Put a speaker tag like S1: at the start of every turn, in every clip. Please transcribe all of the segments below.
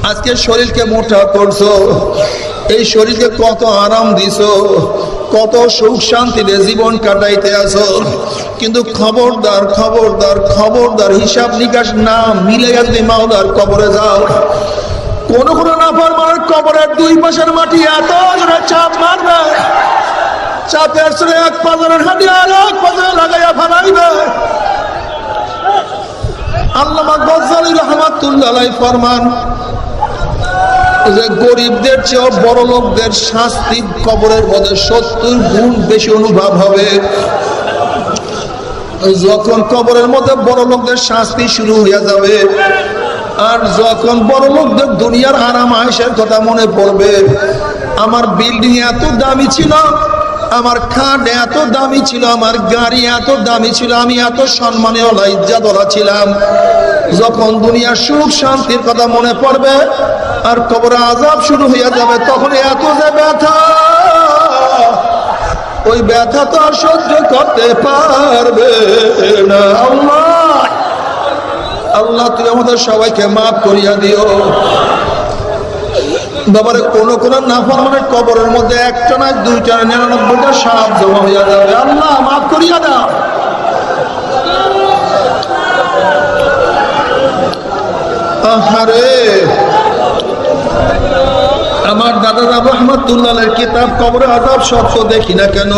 S1: আজকে শরীরকে মোটা করছো, এই শরীরকে কত আরাম দিছো, কত সুখ শান্তিতে জীবন কাটাইতে আছো, কিন্তু খবরদার খবরদার খবরদার, হিসাব নিকাশ না মিলে গেছে মাওলার কবরে যাও। কোন কোন নাফরমানের কবরের দুই পাশের মাটি এত জোরে চাপ মারবে, চাপের সরে এক পাজরের হাঁটি আর এক পাজরে লাগাইয়া ফালাইবে। আল্লামা গজ্জালী রাহমাতুল্লাহ আলাইহি ফরমান যে গরিবদের চেয়ে বড় লোকদের শাস্তি কবরের মধ্যে 70 গুণ বেশি অনুভব হবে। যখন কবরের মধ্যে বড় লোকদের শাস্তি শুরু হয়ে যাবে, আর যখন বড় লোকদের দুনিয়ার আরাম আয়েশের কথা মনে পড়বে, আমার বিল্ডিং এত দামি ছিল, আমার খাট এত দামি ছিল, আমার গাড়ি এত দামি ছিল, আমি এত সম্মানীয় ইজ্জতওয়ালা ছিলাম, যখন দুনিয়ার সুখ শান্তির কথা মনে পড়বে আর কবরে আযাব শুরু হয়ে যাবে, তখন এত যে ব্যথা, ওই ব্যথা তো আর সহ্য করতে পারবে না। আল্লাহ আল্লাহ তুমি আমাদের সবাইকে মাফ করিয়া দিও। বাবারে কোন কোন নাফরমানের কবরের মধ্যে একটা না দুইটা 99টা সাপ জমা হইয়া যাবে। আল্লাহ মাফ করিয়া দাও। আহারে আমার দাদা রহমাতুল্লাহের কিতাব কবরে আযাব শব্দ দেখি না কেন,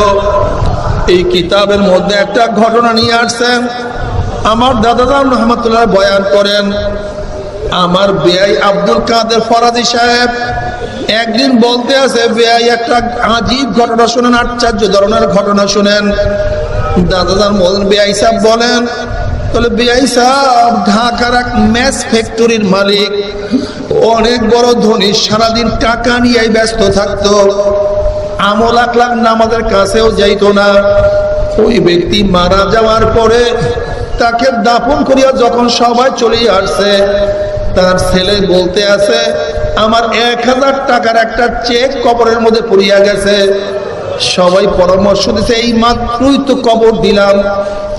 S1: এই কিতাবের মধ্যে একটা ঘটনা নিয়ে আসছেন। আমার দাদা রহমাতুল্লাহ বয়ান করেন, আমার বেয়াই আব্দুল কাদের ফরাজি সাহেব একদিন বলতে আছে, বেয়াই একটা আজীব ঘটনা শুনেন, আশ্চর্য ধরনের ঘটনা শুনেন। দাদাদার বেয়াই সাহেব বলেন, তাহলে বেয়াই সাহেব ঢাকার এক ম্যাচ ফ্যাক্টরির মালিক, অনেক বড় ধনী, সারাদিন টাকা নিয়ে ব্যস্ত থাকতো, আমল আখলাক নামাজের কাছেও যাইতো না। ওই ব্যক্তি মারা যাওয়ার পরে তাকে দাফন করিয়া যখন সবাই চলে আসছে, তার ছেলে বলতে আছে, আমার 1000 টাকার একটা চেক কবরের মধ্যে পড়িয়া গেছে। সবাই পরামর্শ দিছে, এই মাত্রই তো কবর দিলাম,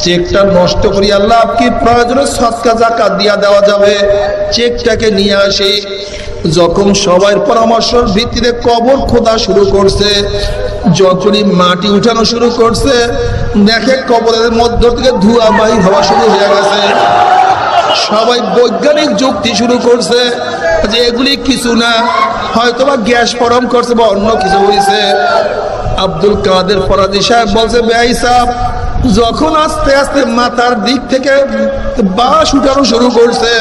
S1: চেকটা নষ্ট করি আল্লাহ কি প্রয়োজনে সদকা যাকাত দিয়া দেওয়া যাবে, চেকটাকে নিয়ে আসি। যখন সবার পরামর্শের ভিত্তিতে কবর খোদা শুরু করছে, যখনই মাটি উঠানো শুরু করছে, দেখে কবরের মধ্য থেকে ধোঁয়া বাহির হওয়া শুরু হয়ে গেছে। সবাই বৈজ্ঞানিক যুক্তি শুরু করছে যে এগুলি কিছু না, হয়তোবা গ্যাস ফরম করছে বা অন্য কিছু হয়েছে। আব্দুল কাদের ফরাজি সাহেব বলছে, বেয়াই সাহেব যখন আস্তে আস্তে মাথার দিক থেকে বাঁশ উঠানো শুরু করছে,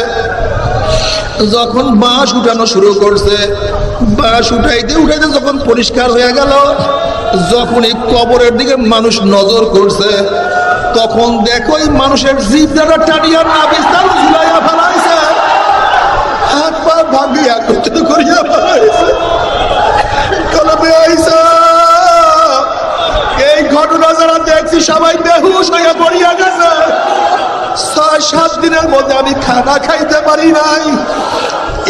S1: যখন বাঁশ উঠানো শুরু করছে, বাঁশ উঠাইতে উঠাইতে যখন পরিষ্কার হয়ে গেল, যখন এই কবরের দিকে মানুষ নজর করছে, তখন দেখো এই মানুষের জিহ্বাটা টানিয়া নাভিস্থান ঝুলাইয়া ফেলাইছে, হাত পা ভাঙিয়া একত্রিত করিয়া ফেলাইছে। এই ঘটনা যারা দেখছি সবাই বেহুশ হইয়া পড়িয়া গেছে। 6-7 দিনের মধ্যে আমি খানা খাইতে পারি নাই।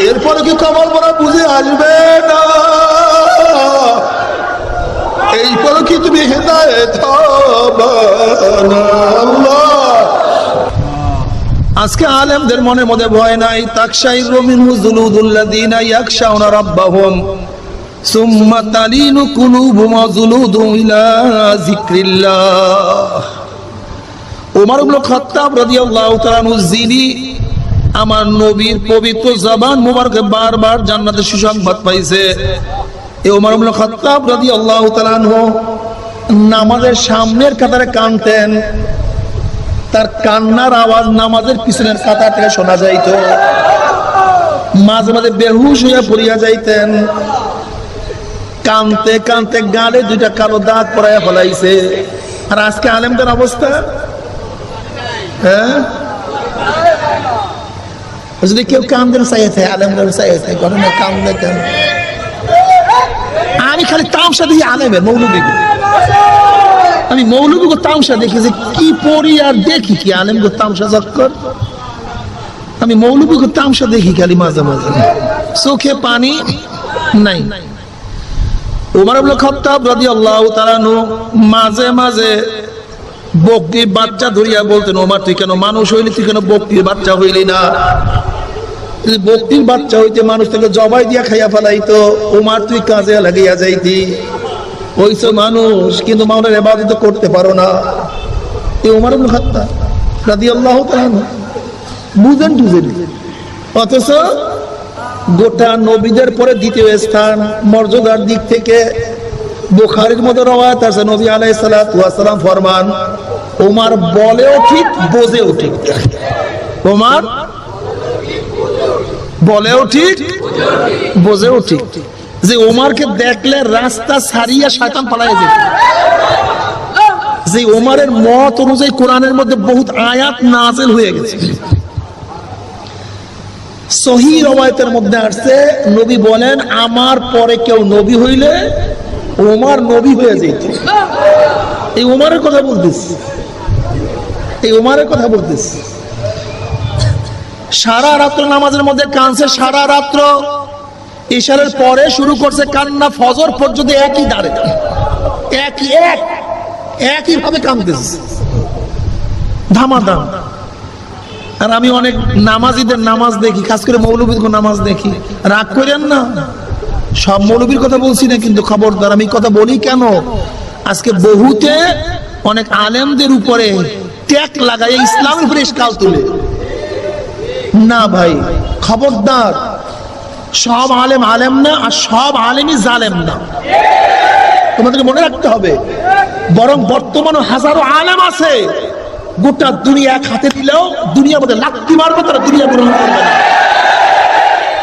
S1: এরপরে কি কবর বড় বুঝে আসবে না? এইপরে কি তুমি হেদায়েত হবে না? আজকে আলেমদের মনে মধ্যে ভয় নাই। তাকশাইরু মিনহু যুলুদুল্লাযীনা ইয়াখশাউনা রাব্বাহুম সুম্মা তালিনু কুলুবুহুম ওয়া যুলুদুহুম ইলা যিকরিল্লাহ। ওমর ইবনে খাত্তাব রাদিয়াল্লাহু তাআলা আনহু যিনি আমার নবীর পবিত্র জবান মুবারকে বারবার জান্নাতের সুসংবাদ পাইছে, এই ওমর ইবনে খাত্তাব রাদিয়াল্লাহু তাআলা আনহু নামাজের সামনের কাতারে কাঁদতেন। তার কান্নার আওয়াজ নামাজের পিছনের কাতার থেকে শোনা যাইত। মাঝে মাঝে বেহুশ হইয়া পড়িয়া যাইতেন। কানতে কানতে গালে 2টা কালো দাগ পড়াইয়া ফেলাইছে। আর আজকে আলেমদের অবস্থা, হ্যাঁ, যদি কেউ কামদের চাইছে, আলেমদের চাইছে, ঘটনা কামলে কেন? আমি খালি তামসা দিয়ে আলেমের মৌলবীকে, আমি মৌলবীকে তামসা দেখি যে কি পড়ি আর দেখি কি আলেমকে তামসা চক্কর। আমি মৌলবীকে তামসা দেখি খালি মাঝে মাঝে, চোখে পানি নাই। ওমর ইবনে খাত্তাব রাদিয়াল্লাহু তাআলা আনহু মাঝে মাঝে বকরির বাচ্চা ধরিয়া বলতেন, ওমর তুই কেন মানুষ হইলি, তুই কেন বকরির বাচ্চা হইলি না? যদি বকরির বাচ্চা হইতে মানুষ থেকে জবাই দিয়া খাইয়া ফেলাইতো, ওমার তুই কাজে লাগিয়া যাইতি। ওইসব মানুষ কিন্তু মাওলার ইবাদত করতে পারো না। এই ওমর ইবনে খাত্তাব রাদিয়াল্লাহু তাআলা বুঝেন অথচ গোটা নবীদের পরে দ্বিতীয় স্থান মর্যাদার দিক থেকে বুখারীর মধ্যে রওয়ায়াত আছে, নবী আলাইহিস সালাতু ওয়াস সালাম ফরমান, ওমর বলেও ঠিক বোঝেও ঠিক। ওমর বলেও ঠিক বোঝেও ঠিক। যে ওমরকে দেখলে রাস্তা ছাড়িয়া শয়তান পালাইয়া যেত। যে ওমরের মত অনুযায়ী কোরআনের মধ্যে বহুত আয়াত নাযিল হয়ে গেছে। সহিহ রওয়ায়াতের মধ্যে আসছে, নবী বলেন, আমার পরে কেউ নবী হইলে ওমর নবী হয়ে যেত। এই ওমরের কথা বলতেছি, এই ওমরের কথা বলতেছি। সারা রাত্র নামাজের মধ্যে কাঁদছে, সারা রাত্র। ইশারের পরে শুরু করছে কান্না, ফজর পর্যন্ত একই দাঁড়ে একই ভাবে কাঁদতেছে ধামাধাম। আর আমি অনেক নামাজিদের নামাজ দেখি, খাস করে মৌলবীদের নামাজ দেখি, রাগ করেন না, সব মৌলবীর কথা বলছি না, কিন্তু খবরদার আমি কথা বলি কেন, আজকে বহুতে অনেক আলেমদের উপরে ট্যাগ লাগায় ইসলামের উপরে ইশকাল তুলে। না ভাই, খবরদার, সব আলেম আলেম না, আর সব আলেমই জালেম না, তোমাদেরকে মনে রাখতে হবে। বরং বর্তমানে হাজারো আলেম আছে, গোটা দুনিয়া এক হাতে দিলেও দুনিয়ার মধ্যে লাথি মারবে, তারা দুনিয়া গ্রহণ করবে না।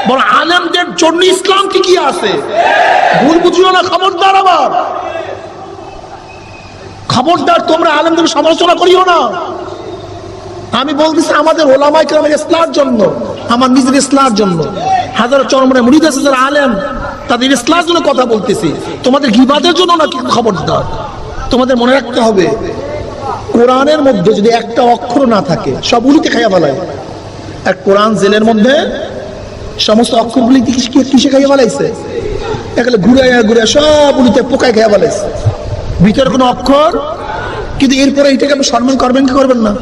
S1: বরং আলেমদের জন্য ইসলাম কি আছে, ভুল বুঝিও না, খবরদার। আবার খবরদার, তোমরা আলেমদের সমালোচনা করিও না। আমি বলতেছি আমাদের ওলামায়ে কেরামের ইসলাহের জন্য, আমার নিজের ইসলাহের জন্য। হাজার চরমনে মুরিদ আছে যারা আলেম, তাদের ইসলাহের জন্য কথা বলতেছি, তোমাদের গীবাতের জন্য না। কিন্তু খবরদার, তোমাদের মনে রাখতে হবে, কোরআনের মধ্যে যদি একটা অক্ষর না থাকে সব উলিতে খাইয়া ফেলায়। আর কোরআন জেলের মধ্যে সমস্ত অক্ষরগুলি কিসে খাইয়া ফেলাইছে, এখানে ঘুরাইয়া ঘুরাইয়া সব উলিতে পোকায় খাইয়া ফেলাইছে, ভিতরে কোনো অক্ষর। কিন্তু এরপরে এটাকে আপনি সম্মান করবেন কি করবেন না?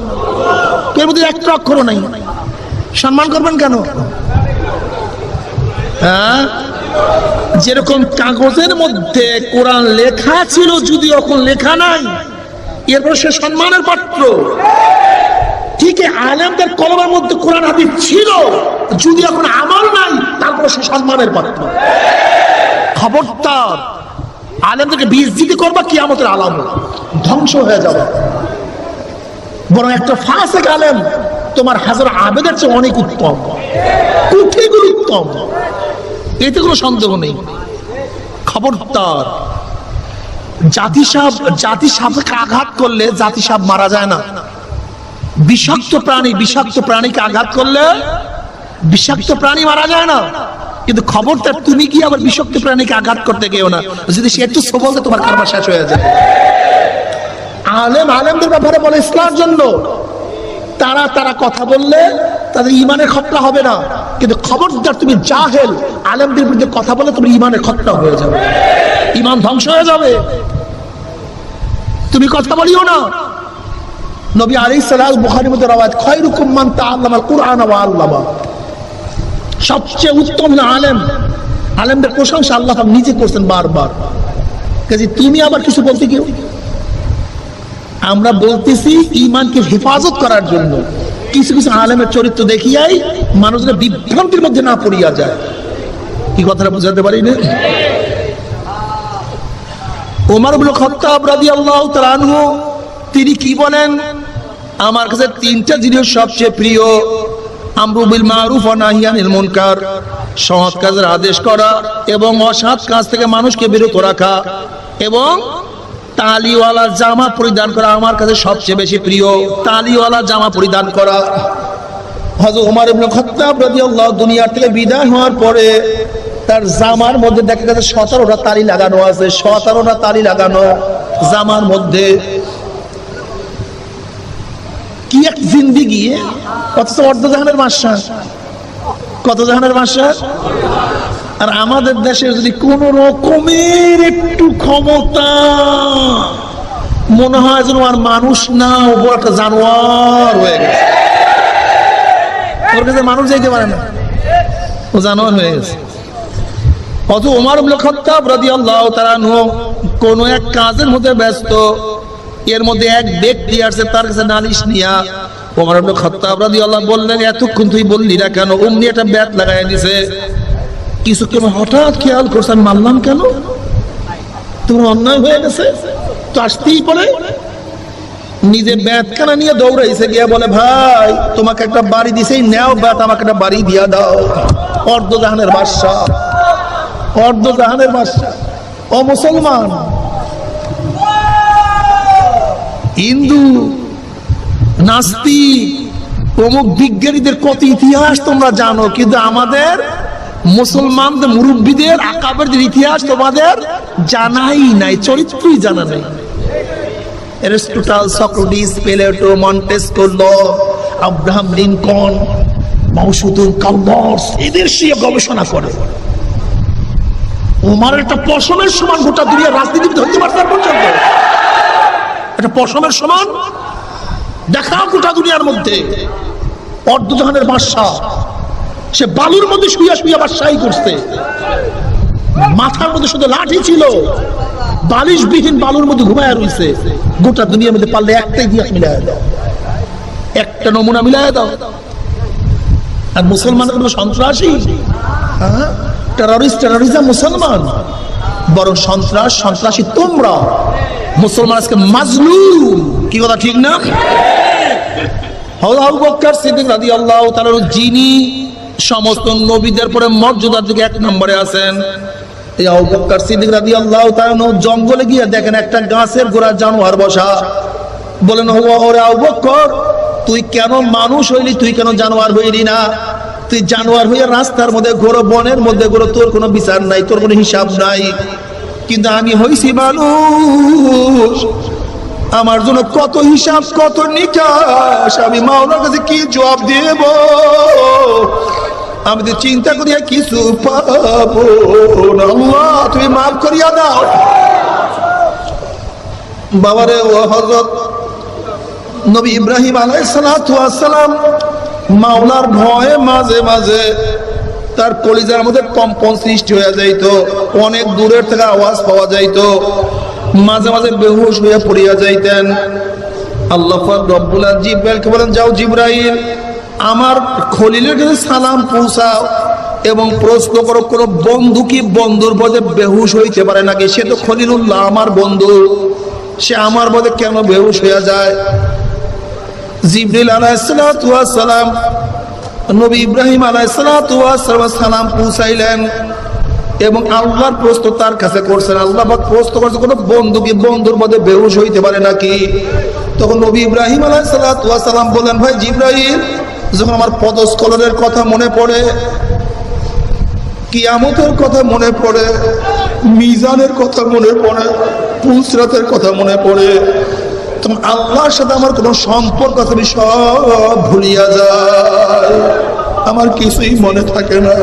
S1: এর মধ্যে একটা অক্ষরও নাই, সম্মান করবেন কেন? হ্যাঁ, যেরকম কাগজের মধ্যে কোরআন লেখা ছিল, যদি এখন লেখা নাই, এরপর সে সম্মানের পাত্র। ঠিক আলেমদের কলমের মধ্যে কোরআন হাদিস ছিল, যদি এখন আমল নাই, তারপর সে সম্মানের পাত্র। খবরদার, আলেমদেরকে বেইজ্জতি করবা, কিয়ামতের আলামত, ধ্বংস হয়ে যাবে। বরং একটা ফাসিক আলেম তোমার হাজার আবেদের চেয়ে অনেক উত্তম, কোটি গুণ উত্তম, এতে কোনো সন্দেহ নেই। খবরদার, জাতি সাপকে আঘাত করলে জাতি সাপ মারা যায় না। বিষাক্ত প্রাণীকে আঘাত করলে বিষাক্ত প্রাণী মারা যায় না। কিন্তু খবরদার, তুমি কি আবার বিষাক্ত প্রাণীকে আঘাত করতে গেও না, যদি সে একটু সবলতে তোমার কারবার শেষ হয়ে যায়। আলেমদের ব্যাপারে বলে ইসলামের জন্য, তারা কথা বললে তাদের ইমানের খতরা হবে না। কিন্তু খবরদার, তুমি জাহেল আলেমদের বিরুদ্ধে কথা বলে তোমার ইমানের খতরা হয়ে যাবে, ইমান ধ্বংস হয়ে যাবে। তুমি কথা বলিও না। নবী আলাইহিস সালাম বুখারীর মধ্যে রওয়ায়াত, খায়রুকুম মান তাআল্লামাল কুরআন ওয়া আল্লামা, সবচেয়ে উত্তম আলেমদের প্রশংসা আল্লাহ নিজে করছেন বারবার। কাজে তুমি আবার কিছু বলতে গিয়ে, আমরা বলতেছি ঈমানকে হেফাজত করার জন্য কিছু কিছু আলেমের চরিত্র দেখিয়াই মানুষের বিভ্রান্তির মধ্যে না পড়িয়া যায়। কি কথাটা বুঝাতে পারি না? ওমর ইবনে খাত্তাব রাদিয়াল্লাহু তাআলা আনহু তিনি কি বলেন, আমার কাছে তিনটা জিনিস সবচেয়ে প্রিয়, আমরু বিল মারুফ ওয়া নাহি আনিল মুনকার, সৎ কাজের আদেশ করা এবং অসৎ কাজ থেকে মানুষকে বিরত রাখা, এবং তালিওয়ালা জামা পরিধান করা আমার কাছে সবচেয়ে বেশি প্রিয়। তালিওয়ালা জামা পরিধান করা। হযরত ওমর ইবনে খাত্তাব রাদিয়াল্লাহু দুনিয়া থেকে বিদায় হওয়ার পরে তার জামার মধ্যে দেখা গেছে 17টা তালি লাগানো আছে, 17টা তালি লাগানো জামার মধ্যে। কি এক জিন্দেগি! অথচ অর্ধজাহানের বাদশা, কত জাহানের বাদশা। আর আমাদের দেশে যদি কোন রকমের একটু ক্ষমতা, মনে হয় যেন আর মানুষ না, ও বড় একটা জানোয়ার হয়ে গেছে, ওর কাছে মানুষ যাইতে পারে না। ও জানোয়ার হয়ে গেছে। অত ওমর ইবনে খাত্তাব রাদিয়াল্লাহু তাআলা আনহু কোন এক কাজের মধ্যে ব্যস্ত, এর মধ্যে এক ব্যক্তি আসছে তার কাছে নালিশ নিয়া। ওমর ইবনে খাত্তাব রাদিয়াল্লাহু বললেন, এতক্ষণ তুই বললি না কেন? অমনি একটা ব্যাট লাগাই দিছে। কিছুক্ষণ হঠাৎ খেয়াল করছে, আমি মারলাম কেন? তোমার অন্যায় হয়ে গেছে তো আসতেই পারে। নিজে ব্যাটখানা নিয়ে দৌড়াইছে, গিয়া বলে, ভাই তোমাকে একটা বাড়ি দিছেই, নাও ব্যাট, আমাকে একটা বাড়ি দিয়া দাও। অর্ধজাহানের বাদশা, অর্ধজাহানের বাদশা। ও মুসলমান, হিন্দু, নাস্তিক, অমুক বিজ্ঞানীদের কত ইতিহাস তোমরা জানো, কিন্তু আমাদের মুসলমানদের মুরব্বীদের আকাবেরদের ইতিহাস তোমাদের জানাই নাই, চরিত্রই জানা নেই। Aristotle, Socrates, Plato, Montesquieu, Locke, Abraham Lincoln, মাওসুদুল কালমার্স, এদের সে গবেষণা করে। ওমরের একটা পশমের সমান গোটা দুনিয়া রাজনীতি ধরতে পারছে পর্যন্ত, একটা পশমের সমান দেখা গোটা দুনিয়ার মধ্যে। অর্ধজাহানের বাদশা, সে বালুর মধ্যে শুইয়া শুইয়া বাদশাহী করছে। মাথার মধ্যে শুধু লাঠি ছিল, বালিশবিহীন বালুর মধ্যে ঘুমায় রয়েছে। গোটা দুনিয়ার মধ্যে পারলে একটা ইতিহাস মিলাই দাও, একটা নমুনা মিলাই দাও। আর মুসলমানের কোনো সন্ত্রাসী, টেররিজম মুসলমান, বরং সন্ত্রাসী তোমরা। মুসলমান আজকে মাজলুম, কি কথা ঠিক না? আবু বকর সিদ্দিক রাদিয়াল্লাহু তাআলা, যিনি সমস্ত নবীদের পরে মর্যাদার দিকে এক নম্বরে আছেন, এই আবু বকর সিদ্দিক রাদিয়াল্লাহু তাআলা জঙ্গলে গিয়ে দেখেন একটা গাছের গোড়া জানোয়ার বসা। বলেন, ওরে আবু বকর, তুই কেন মানুষ হইলি, তুই কেন জানোয়ার হইলি না? তুই জানোয়ার হইয়া রাস্তার মধ্যে ঘোরো, বনের মধ্যে ঘোরো, তোর কোনো বিচার নাই, তোর কোনো হিসাব নাই। কিন্তু আমি হইছি মানুষ, আমার জন্য কত হিসাব, কত নিকাশ, আমি মাওলার কাছে কি জবাব দেব? আমি তো চিন্তা করিয়া কিছু পাবো না। আল্লাহ তুমি মাফ করিয়া দাও। বাবারে, ও হযরত নবী ইব্রাহিম আলাইহিস সালাতু ওয়াস সালাম মাওলার ভয়ে মাঝে মাঝে তার কলিজার মধ্যে কম্পন সৃষ্টি হয়ে যাইত, অনেক দূরের থেকে আওয়াজ পাওয়া যাইত, মাঝে মাঝে বেহুশ হয়ে পড়িয়া যাইতেন। আল্লাহ পাক রব্বুল আলামিন জিবরাইলকে বলেন, যাও জিবরাইল, আমার খলিলের কাছে সালাম পৌঁছাও এবং প্রশ্ন করো, কোন বন্ধু কি বন্ধুর বদে বেহুশ হইতে পারে নাকি? সে তো খলিলুল্লাহ, আমার বন্ধু, সে আমার বদে কেন বেহুশ হইয়া যায়? জিবরিল আলাইহিস সালাতু ওয়াস সালাম নবী ইব্রাহিম আলাইহিস সালাতু ওয়াস সালাম পৌঁছাইলেন এবং আল্লাহর প্রশ্ন তার কাছে করছেন। আল্লাহ পাক প্রশ্ন করছে, কোন বন্ধু কি বন্ধুর মধ্যে বেহুশ হইতে পারে নাকি? তখন নবী ইব্রাহিম আলাইহিস সালাতু ওয়াস সালাম বলেন, ভাই জিবরাইল, যখন আমার পদস্খলনের কথা মনে পড়ে, কিয়ামতের কথা মনে পড়ে, মিজানের কথা মনে পড়ে, পুলসিরাতের কথা মনে পড়ে, তখন আল্লাহর সাথে আমার কোনো সম্পর্ক আছে আমি সব ভুলিয়া যায়, আমার কিছুই মনে থাকে না,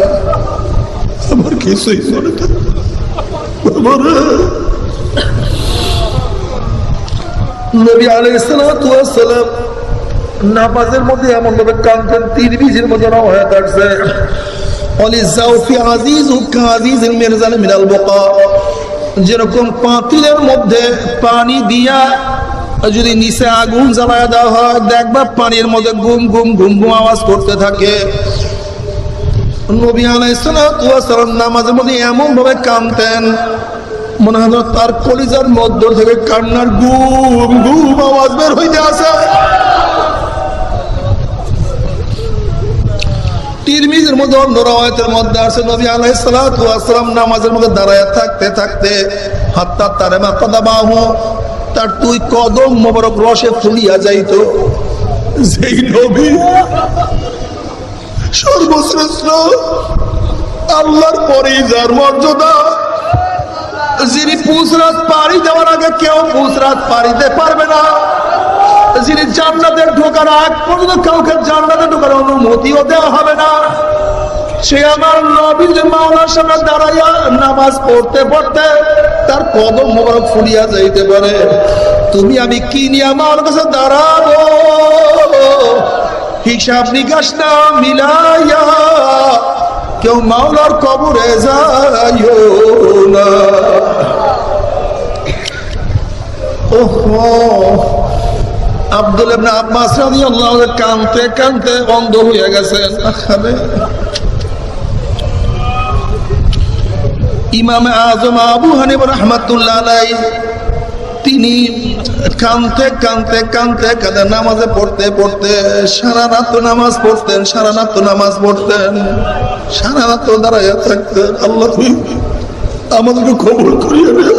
S1: আমার কিছুই মনে থাকে না। নবী আলাইহিস সালাতু ওয়াস সালাম নামাজের মধ্যে এমন ভাবে কাঁদতেন, তিরমিজির মধ্যে রওয়ায়াত আছে, ওয়ালিযাউফি আজিজু কাযিজিল মিরজাল মিনাল বুকা, যেরকম পাতিলের মধ্যে পানি দিয়া যদি নিচে আগুন জ্বালায় দেওয়া হয়, দেখবা পানির মধ্যে গুম গুম গুম গুম আওয়াজ করতে থাকে। নবী আলাইহিস সালাতু ওয়াস সালাম নামাজের মধ্যে এমন ভাবে কাঁদতেন, মনে হয় তার কলিজার মধ্য থেকে কান্নার গুম গুম আওয়াজ বের হইতে আসে। তিরমিজির মধ্যে অন্য রওয়ায়াতের মধ্যে আছে, নবী আলাইহিস সালাতু ওয়াস সালাম নামাজের মধ্যে দাঁড়ায় থাকতে থাকতে হাত্তা তারামা কদাবাহু, তার দুই কদম মোবারক রসে ফুলিয়া যাইত। যেই নবী সর্বশ্রেষ্ঠ, আল্লাহর পরেই যার মর্যাদা, যিনি পুসরাত পাড়ি দেওয়ার আগে কেউ পুসরাত পাড়ি দিতে পারবে না, যিনি জান্নাতে ঢোকার আগ পর্যন্ত কাউকে জান্নাতে ঢোকার অনুমতিও দেওয়া হবে না, সে আমার নবী যে মাওলার সামনে দাঁড়াইয়া নামাজ পড়তে পড়তে তার কদম মোবারক ফুলিয়া যাইতে পারে। তুমি আমি কি নিয়ে আমার কাছে দাঁড়াবো? হিসাব নিকাশ না মিলাইয়া কেউ মাওলার কবরে যাইও না। ওহো, আব্দুল ইবনে আব্বাস রাদিয়াল্লাহু আনহু কাঁদতে কাঁদতে অন্ধ হয়ে গেছেন। ইমাম আজম আবু হানিফা রাহমাতুল্লাহ আলাইহি তিনি কাঁদতে কাঁদতে কাঁদতে কাঁদতে নামাজে পড়তে পড়তে সারা রাত নামাজ পড়তেন, সারা রাত নামাজ পড়তেন, সারা রাত দাঁড়াইয়া থাকতেন। আল্লাহ তুমি আমাদেরকে কবুল করিয়ে নিও।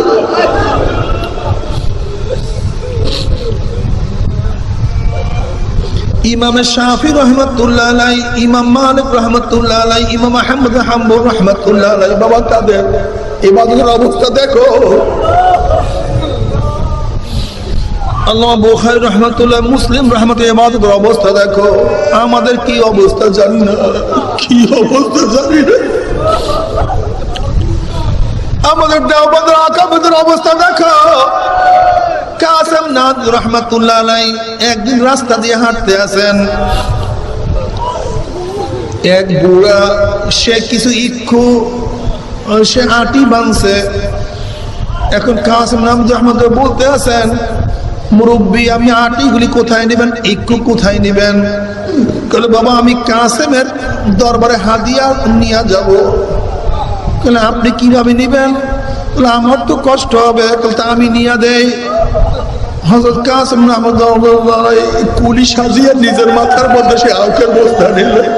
S1: ইমাম শাফি রহমাতুল্লাহ আলাইহি, ইমাম মালিক রহমাতুল্লাহ আলাইহি, ইমাম আহমদ হাম্বল রহমাতুল্লাহ আলাইহি, বাবা তাদের ইবাদতের অবস্থা দেখো। আল্লামা বুখারী রহমাতুল্লাহ, মুসলিম রহমাতুল্লাহ ইবাদতের অবস্থা দেখো। আমাদের কি অবস্থা জানি না, কি অবস্থা জানি না। আমাদের দেওবন্দের আকাবেদের অবস্থা দেখো। কাসেম নাদভী রহমাতুল্লাহ আলাইহি একদিন রাস্তা দিয়ে হাঁটতে আছেন, এক বুড়া সে কিছু ইক্ষু সে আটি বাঁধছে। এখন কাসেম নাদভী রহমাতুল্লাহ বলতে আছেন, মুরব্বী আপনি আটিগুলি কোথায় নেবেন, ইক্ষু কোথায় নেবেন? বলে বাবা আমি কাসেমের দরবারে হাদিয়া নিয়ে যাব। বলে আপনি কিভাবে নেবেন? বলে আমার তো কষ্ট হবে, তা আমি নিয়ে দেই। হযরত কাসেম রাহমাতুল্লাহ কুলি সাজিয়ে নিজের মাথার মধ্যে সে আউকের বস্তা নিলেন।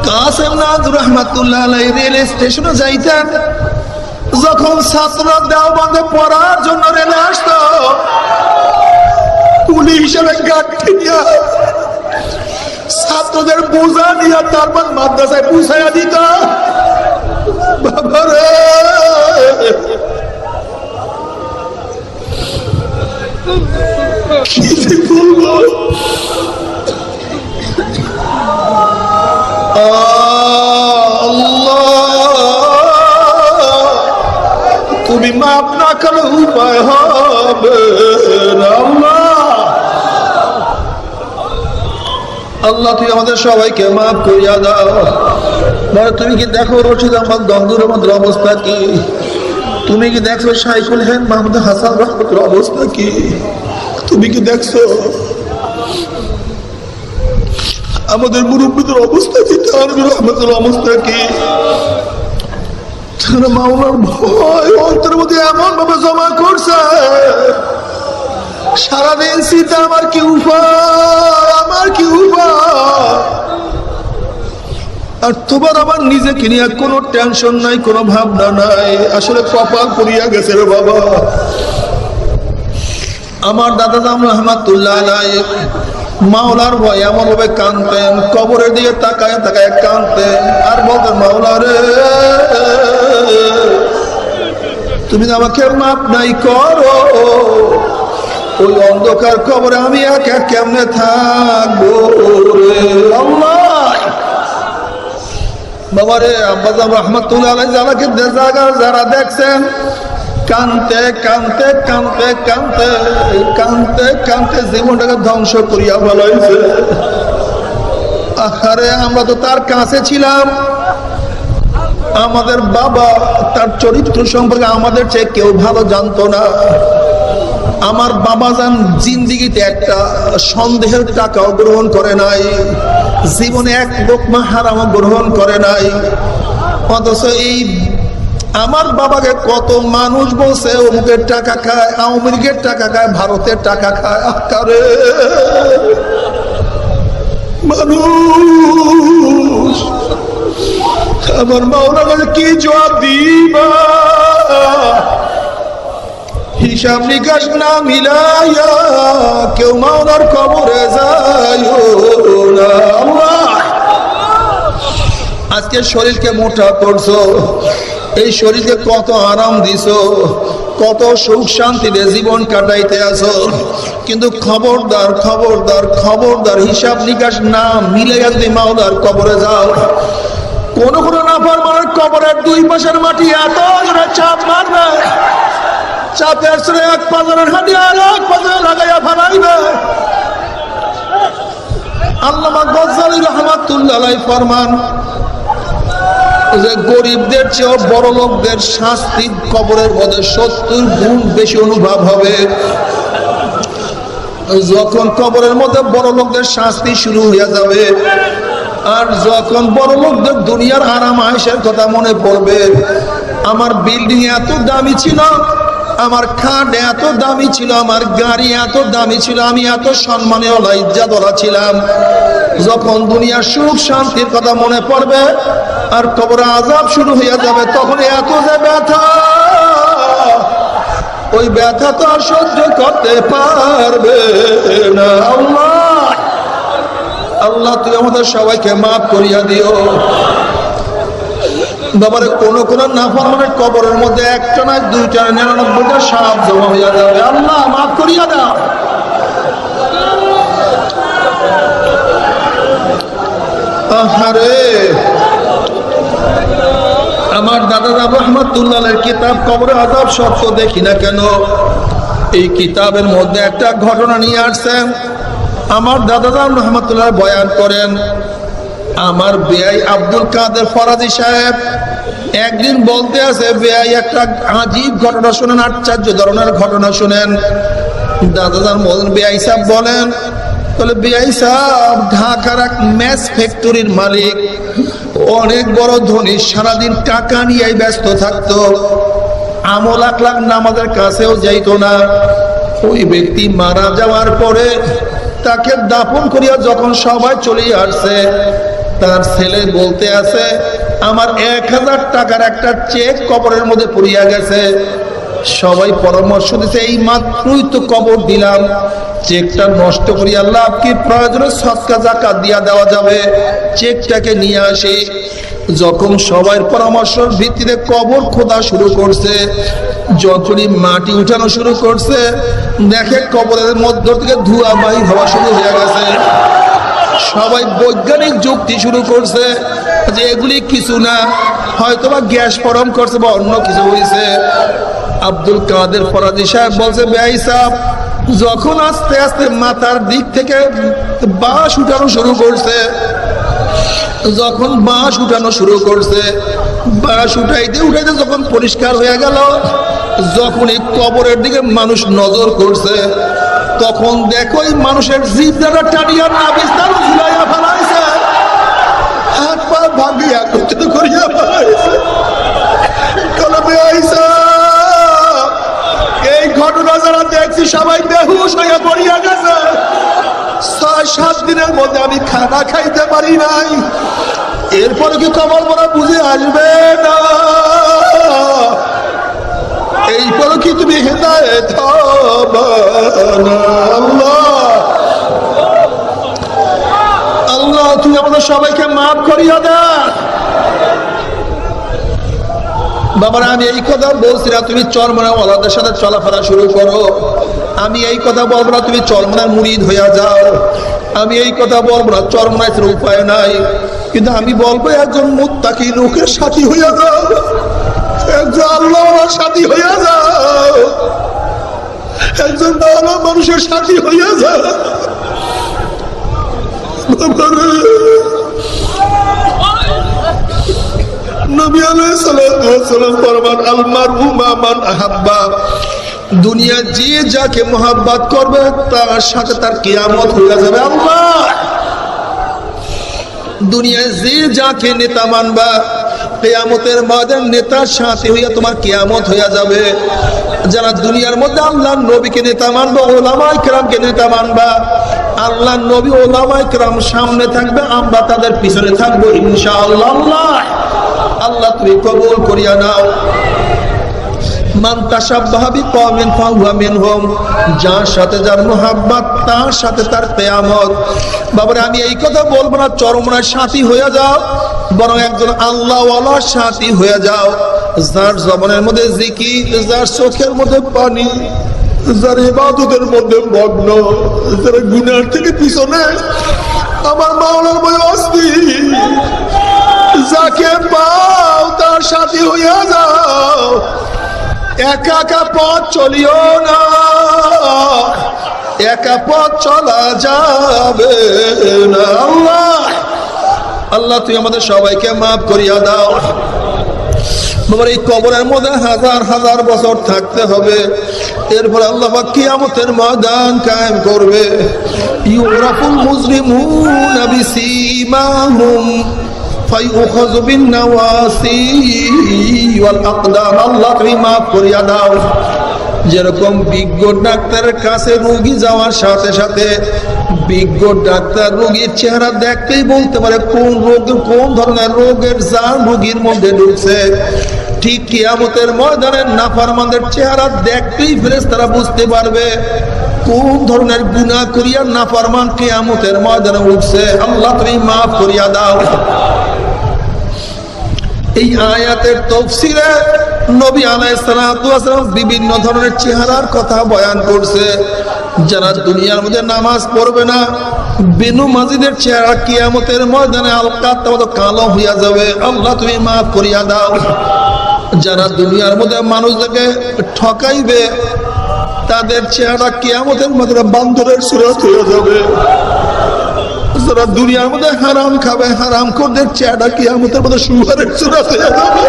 S1: কাসেম নাদভী রহমাতুল্লাহ আলাইহি রেল স্টেশনে যাইতেন। যখন ছাত্ররা দেওবন্দে পড়ার জন্য রেলে আসতো, কুলি হিসেবে গাড়ি নিয়ে ছাত্রদের বোঝা নিয়ে তারপর মাদ্রাসায় পৌঁছাইয়া দিত। বাবারে কি বলবো, তুমি মাফ না করলে উপায় হবে না। আল্লাহ তুই আমাদের সবাইকে মাফ করিয়া দাও। তুমি কি দেখো রশিদ আহমদ দন্দুর আমাদের অবস্থা কি? তুমি কি দেখছো শাইখুল হিন্দ মাহমুদ হাসান রহমতের অবস্থা কি? তুমি কি দেখছো আমাদের মুরব্বীদের অবস্থা কি? তানভীর রহমতের অবস্থা কি? মাওলার ভয় অন্তরের মধ্যে এমন ভাবে জমা করছে, সারাদিন চিন্তা আমার কি উপায়, আমার কি উপায়। আর তোমার আমার নিজেকে নিয়ে কোনো টেনশন নাই, কোনো ভাবনা নাই। আসলে কপাল পুড়িয়া গেছে রে বাবা। আমার দাদা জান রহমাতুল্লাহ আলাইহি মাওলার ভয় এমন ভাবে কাঁদতেন, কবরের দিকে তাকায় তাকায় কাঁদতেন আর বলতেন মাওলা রে তুমি আমাকে মাপ নাই করো, ওই অন্ধকার কবরে আমি একা কেমনে থাকবো রে আল্লাহ। বাবা রে আব্বাজান রহমাতুল্লাহ আলাইহি যারাকে যারা দেখছেন কানতে কানতে কানতে কানতে কানতে কানতে জীবনটাকে ধ্বংস করিয়া ফেলাইছে। আরে আমরা তো তার কাছে ছিলাম, আমাদের বাবা তার চরিত্র সম্পর্কে আমাদের চেয়ে কেউ ভালো জানতো না। আমার বাবা যান জিন্দিগিতে একটা সন্দেহের টাকাও গ্রহণ করে নাই, জীবনে এক লোকমা হারামও গ্রহণ করে নাই। অথচ এই আমার বাবাকে কত মানুষ বলছে অমুকের টাকা খায়, আওয়ামী লীগের টাকা খায়, ভারতের টাকা খায়। আকারে মানুষ আমার মাওলা কাছে কি জবাব দিবা? হিসাব নিকাশ না মিলাইয়া কেউ মাওলার কবরে যাইও না। আল্লাহ আজকে শরীরকে মোটা করছো, এই শরীরকে কত আরাম দিছো, কত সুখ শান্তিতে জীবন কাটাইতে আছো, কিন্তু খবরদার খবরদার খবরদার হিসাব নিকাশ না মিলে যদি মাওলার কবরে যাও, কোন কোন নাফরমানের কবরের দুই পাশের মাটি এত জোরে চাপ মারবে, চাপের সরে এক পাজরের হাঁটি আর এক পাজরে লাগাইয়া ফেলাইবে। আল্লামা গজ্জালী রাহমাতুল্লাহ আলাইহি ফরমান যে গরিবদের চেয়ে বড় লোকদের শাস্তি কবরের মধ্যে 70 গুণ বেশি অনুভব হবে। যখন কবরের মধ্যে বড় লোকদের শাস্তি শুরু হয়ে যাবে, আর যখন বড় লোকদের দুনিয়ার আরাম আয়েশের কথা মনে পড়বে, আমার বিল্ডিং এত দামি ছিল, আমার খাট এত দামি ছিল, আমার গাড়ি এত দামি ছিল, আমি এত সম্মানীয় ইজ্জতওয়ালা ছিলাম, যখন দুনিয়ার সুখ শান্তির কথা মনে পড়বে আর কবরে আযাব শুরু হয়ে যাবে, তখন এত যে ব্যথা, ওই ব্যথা তো আর সহ্য করতে পারবে না। আল্লাহ আল্লাহ তুমি আমাদের সবাইকে মাফ করিয়া দিও। বাবারে কোন কোন নাফরমানের কবরের মধ্যে একটা না দুইটা 99টা সাপ জমা হইয়া যাবে। আল্লাহ মাফ করিয়া দাও। আহারে আমার দাদা রাহমাতুল্লাহ আলাইহির কিতাব কবরে আযাব সত্য দেখি না কেন, এই কিতাবের মধ্যে একটা ঘটনা নিয়ে আসছেন। আমার দাদা রাহমাতুল্লাহ বয়ান করেন, আমার বেয়াই আব্দুল কাদের ফরাজি সাহেব একদিন বলতে আছে, বেয়াই একটা আজীব ঘটনা শুনেন, আশ্চর্য ধরনের ঘটনা শুনেন। দাদাজান বলেন, বেয়াই সাহেব বলেন। তাহলে বেয়াই সাহেব ঢাকার এক ম্যাচ ফ্যাক্টরির মালিক, অনেক বড় ধনী, সারাদিন টাকা নিয়ে ব্যস্ত থাকতো, আমল আখলাক নামাজের কাছেও যাইতো না। ওই ব্যক্তি মারা যাওয়ার পরে তাকে দাফন করিয়া যখন সবাই চলে আসছে, তার ছেলে বলতে আছে, আমার 1000 টাকার একটা চেক কবরের মধ্যে পড়িয়া গেছে। সবাই পরামর্শ দিচ্ছে, এই মাত্রই তো কবর দিলাম, চেকটা নষ্ট করিয়া লাভ কি, প্রয়োজনে সদকা যাকাত দিয়া দেওয়া যাবে, চেকটাকে নিয়ে আসি। যখন সবার পরামর্শের ভিত্তিতে কবর খোদা শুরু করছে, যখনই মাটি উঠানো শুরু করছে, দেখে কবরের মধ্য থেকে ধোঁয়া বাহির হওয়া শুরু হয়ে গেছে। সবাই বৈজ্ঞানিক যুক্তি শুরু করছে যে এগুলি কিছু না, হয়তোবা গ্যাস ফরম করছে বা অন্য কিছু হয়েছে। আব্দুল কাদের ফরাজি সাহেব বলছে, বেয়াই সাহেব যখন আস্তে আস্তে মাথার দিক থেকে বাঁশ উঠানো শুরু করছে, যখন বাঁশ উঠানো শুরু করছে, বাঁশ উঠাইতে উঠাইতে যখন পরিষ্কার হয়ে গেল, যখন এই কবরের দিকে মানুষ নজর করছে, তখন দেখো এই মানুষের জিহ্বাটা টানিয়া নাভিস্থান ঝুলাইয়া ফেলাইছে, হাত পা ভাঙিয়া একত্রিত করিয়া ফেলাইছে। এই ঘটনা যারা দেখছি সবাই বেহুশ হইয়া পড়িয়া গেছে। 6-7 দিনের মধ্যে আমি খানা খাইতে পারি নাই। এরপরে কি কবর মরা বুঝে আসবে না? এইপরে কি তুমি হেদায়েত হবে না? আল্লাহ তুমি আমাদের সবাইকে মাফ করিয়া দাও। বাবারা আমি এই কথা বলছি না তুমি চরমনাওয়ালাদের সাথে চলাফেরা শুরু করো, আমি এই কথা বলবো না তুমি চরমনার মুরিদ হইয়া যাও, আমি এই কথা বলবো না চরমনায় উপায় নাই, কিন্তু আমি বলবো একজন মুত্তাকি লোকের সাথী হইয়া যাও, একজন আল্লাহর সাথী হইয়া যাও, একজন ভালো মানুষের সাথী হইয়া যাও। নবী আলাইহিস সালাতু ওয়াস সালাম ফরমান, আল মারউ মা মান আহাব্বা, দুনিয়া যে যাকে মোহাব্বত করবে তার সাথে তার কিয়ামত হয়ে যাবে। আল্লাহ দুনিয়ায় যে যাকে নেতা মানবা, কিয়ামতের ময়দান নেতার সাথে হইয়া তোমার কিয়ামত হয়ে যাবে। যারা দুনিয়ার মধ্যে আল্লাহর নবীকে নেতা মানবা, ওলামায়ে কেরামকে নেতা মানবা, আল্লাহর নবী ওলামায়ে কেরাম সামনে থাকবে, আমরা তাদের পিছনে থাকবো ইনশাআল্লাহ। আল্লাহ তুমি কবুল করিয়া নাও। মান তাশাব্বাহা বিকওমিন ফাহুয়া মিনহুম, যার সাথে যার মুহাব্বত তার সাথে তার কিয়ামত। বাবারে আমি এই কথা বলবো না চরমনার সাথী হয়ে যাও, বরং একজন আল্লাহওয়ালার সাথী হয়ে যাও, যার জবানের মধ্যে জিকির, যার চোখের মধ্যে পানি, যার ইবাদতের মধ্যে মগ্ন, যার গুনাহ থেকে পিছনে আমার মাওলার ভয় অস্থির, যাকে পাও তার সাথী হইয়া যাও। একা একা পথ চলিও না, একা পথ চলা যাবে না। আল্লাহ আল্লাহ তুই আমাদের সবাইকে মাফ করিয়া দাও। বাবার এই কবরের মধ্যে হাজার হাজার বছর থাকতে হবে, এরপরে আল্লাহ পাক কিয়ামতের ময়দান কায়েম করবে। ইউরাফুল মুজরিমুনা বিসীমাহুম ফায়ুখাযু বিন-নাওয়াসি ওয়াল আকদাম। আল্লাহ তুমি মাফ করিয়া দাও। যেরকম বিজ্ঞ ডাক্তারের কাছে রোগী যাওয়ার সাথে সাথে বিজ্ঞ ডাক্তার রোগীর চেহারা দেখতেই বলতে পারে কোন রোগ, কোন ধরনের রোগের জান রোগীর মধ্যে ঢুকছে, ঠিক কিয়ামতের ময়দানের নাফরমানদের চেহারা দেখতেই ফেরেশতারা বুঝতে পারবে কোন ধরনের গুনাহ করিয়া নাফরমান কিয়ামতের ময়দানে উঠছে। আল্লাহ তুমি মাফ করিয়া দাও। এই আয়াতের তাফসীরে নবী আলাইহিস সালাতু ওয়াস সালাম বিভিন্ন ধরনের চেহারার কথা বয়ান করছে। যারা দুনিয়ার মধ্যে নামাজ পড়বে না, বিনু মাজিদের চেহারা কিয়ামতের ময়দানে আলকাতের মতো কালো হইয়া যাবে। আল্লাহ তুমি মাফ করিয়া দাও। যারা দুনিয়ার মধ্যে মানুষদেরকে ঠকাইবে, তাদের চেহারা কিয়ামতের মধ্যে বান্দরের সুরত হয়ে যাবে। যারা দুনিয়ার মধ্যে হারাম খাবে, হারাম খোরদের চেহারা কিয়ামতের মধ্যে শুয়ারের সুরত হয়ে যাবে।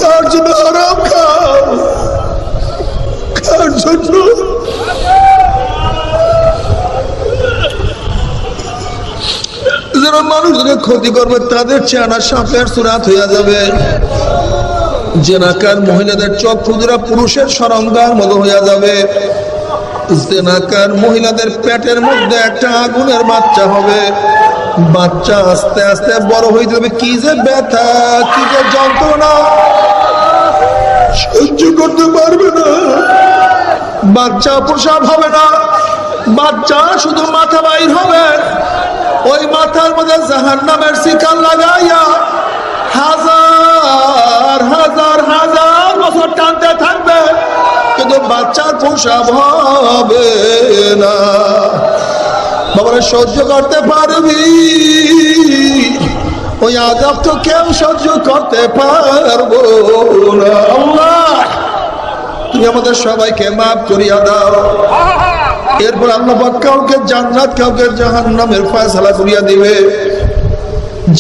S1: কার জন্য হারাম খাও, কার জন্য? যারা মানুষকে ক্ষতি করবে, তাদের চেহারা সাপের সুরাত হইয়া যাবে। জেনাকার মহিলাদের চক্ষু দুরা পুরুষের সরঙ্গার মতো হইয়া যাবে। জেনাকার মহিলাদের পেটের মধ্যে একটা আগুনের বাচ্চা হবে। বাচ্চা আস্তে আস্তে বড় হয়ে যাবে। কি যে ব্যথা, কি যে যন্ত্রণা, সহ্য করতে পারবে না। বাচ্চা প্রসাব হবে না, বাচ্চা শুধু মাথা বাইর হবে। ওই মাথার মধ্যে জাহান্নামের শিকল লাগাইয়া হাজার হাজার হাজার বছর টানতে থাকবে, কিন্তু বাচ্চার প্রসাব হবে না। বাবারা সহ্য করতে পারবি? ওই আযাব তো কেউ সহ্য করতে পারবো না। আল্লাহ তুমি আমাদের সবাইকে মাফ করিয়া দাও। এরপর আল্লাহ পাক কাউকে জান্নাত, কাউকে জাহান্নামের ফয়সালা করিয়া দিবে।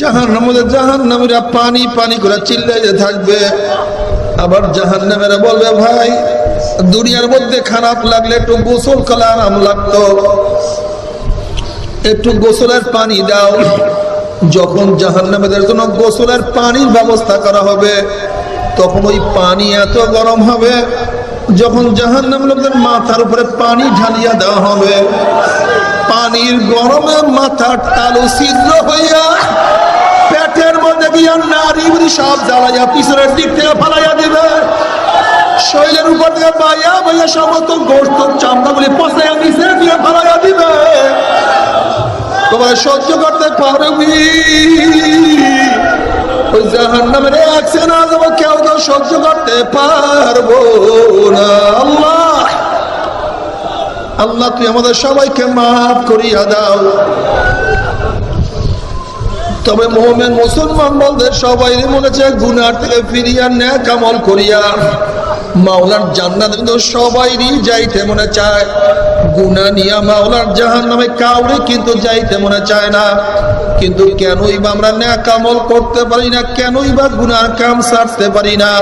S1: জাহান্নামের জাহান্নামীরা পানি পানি করে চিল্লাইতে থাকবে। আবার জাহান্নামেরা বলবে, ভাই দুনিয়ার মধ্যে খারাপ লাগলে একটু গোসল করলে আরাম লাগতো, একটু গোসলের পানি দাও। যখন জাহান্নামীদের জন্য গোসলের পানির ব্যবস্থা করা হবে, তখন ওই পানি এত গরম হবে, যখন জাহান্নামীর লোকদের মাথার উপরে পানি ঢালিয়া দেওয়া হবে, পানির গরমে মাথার তালু ছিদ্র হইয়া পেটের মধ্যে গিয়া নারী সব জ্বালাইয়া পিছনের দিক থেকে ফালাইয়া দিবে। শরীরের উপর থেকে বাইয়া বাইয়া সমস্ত গোস্ত চামড়াগুলি পচাইয়া নিচে দিয়ে ফালাইয়া দিবে। তোমার সহ্য করতে পারবি? ওই জাহান্নামের অ্যাকশন আজ কেউ তো সহ্য করতে পারবো না। আল্লাহ আল্লাহ তুই আমাদের সবাইকে মাফ করিয়া দাও। তবে মুমিন মুসলমান বলতে সবাই মনে চায় গুনাহ থেকে ফিরিয়া নেক আমল করিয়া মাওলার জান্নাত কিন্তু সবাইরই যাইতে মনে চায়। গুনাহ নিয়া মাওলার জাহান্নামে কাউরে কিন্তু যাইতে মনে চায় না। কিন্তু কেনই বা আমরা নেক আমল করতে পারি না, কেনই বা গুনার কাম ছাড়তে পারি না?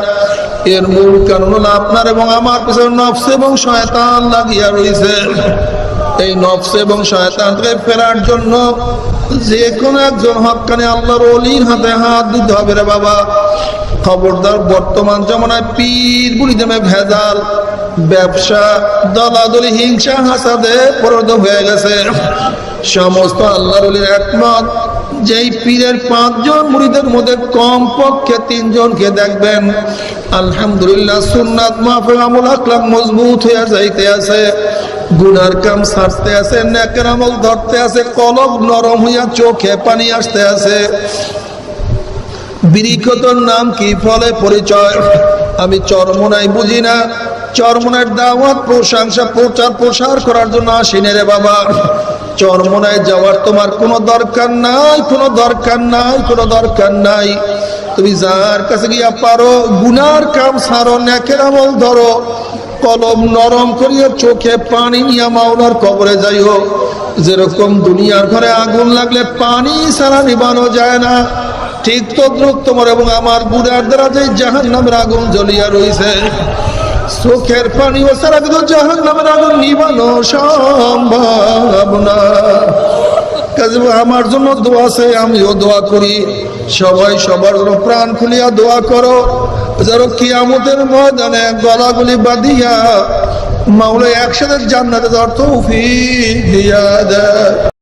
S1: এর মূল কারণ হলো আপনার এবং আমার পিছনে নফস এবং শয়তান লাগিয়া রয়েছে। এই নফস এবং শয়তান থেকে ফেরার জন্য যে কোনো একজন হক্কানি আল্লাহর ওলির হাতে হাত দিতে হবে রে বাবা। খবরদার, বর্তমান জমানায় পীর বুড়িদেমে ভেজাল, ব্যবসা, দলাদলি, হিংসা, হাসাদে পরিণত হয়ে গেছে। সমস্ত আল্লাহর ওলির একমত, যেই পীরের 5 জন মুরিদের মধ্যে কমপক্ষে 3 জনকে দেখবেন আলহামদুলিল্লাহ সুন্নাত মাহফিল আমল আখলাক মজবুত হয়ে যাইতে আছে, গুনার কাম ছাড়তে আছে, নেকের আমল ধরতে আছে, কলব নরম হইয়া চোখে পানি আসতে আছে। বিরিকতর নাম কি, ফলে পরিচয় আমি চরমনাই বুঝি না। চরমনার দাওয়াত, প্রশংসা, প্রচার প্রসার করার জন্য আসিনি রে বাবা। চরমনায় যাওয়ার তোমার কোনো দরকার নাই, কোনো দরকার নাই, কোনো দরকার নাই। তুমি যার কাছে গিয়া পারো গুনার কাম ছাড়ো, নেকের আমল ধরো, কলম নরম করিয়া চোখে পানি নিয়ে মাওলার কবরে যাইও। যেরকম দুনিয়ার ঘরে আগুন লাগলে পানি ছাড়া নিবানো যায় না, ঠিক তদ্রুপ তোমার এবং আমার বুড়ার দ্বারা যে জাহান্নামের আগুন জ্বলিয়া রইছে, চোখের পানি ও ছাড়া কিন্তু জাহান্নামের আগুন নিবানো সম্ভব না। কাজে আমার জন্য দোয়া আছে, আমিও দোয়া করি, সবাই সবার জন্য প্রাণ খুলিয়া দোয়া করো, যেন কিয়ামতের ময়দানে গলাগুলি বাঁধিয়া মাওলা একসাথে জান্নাতে যাওয়ার তৌফিক দিয়া দেয়।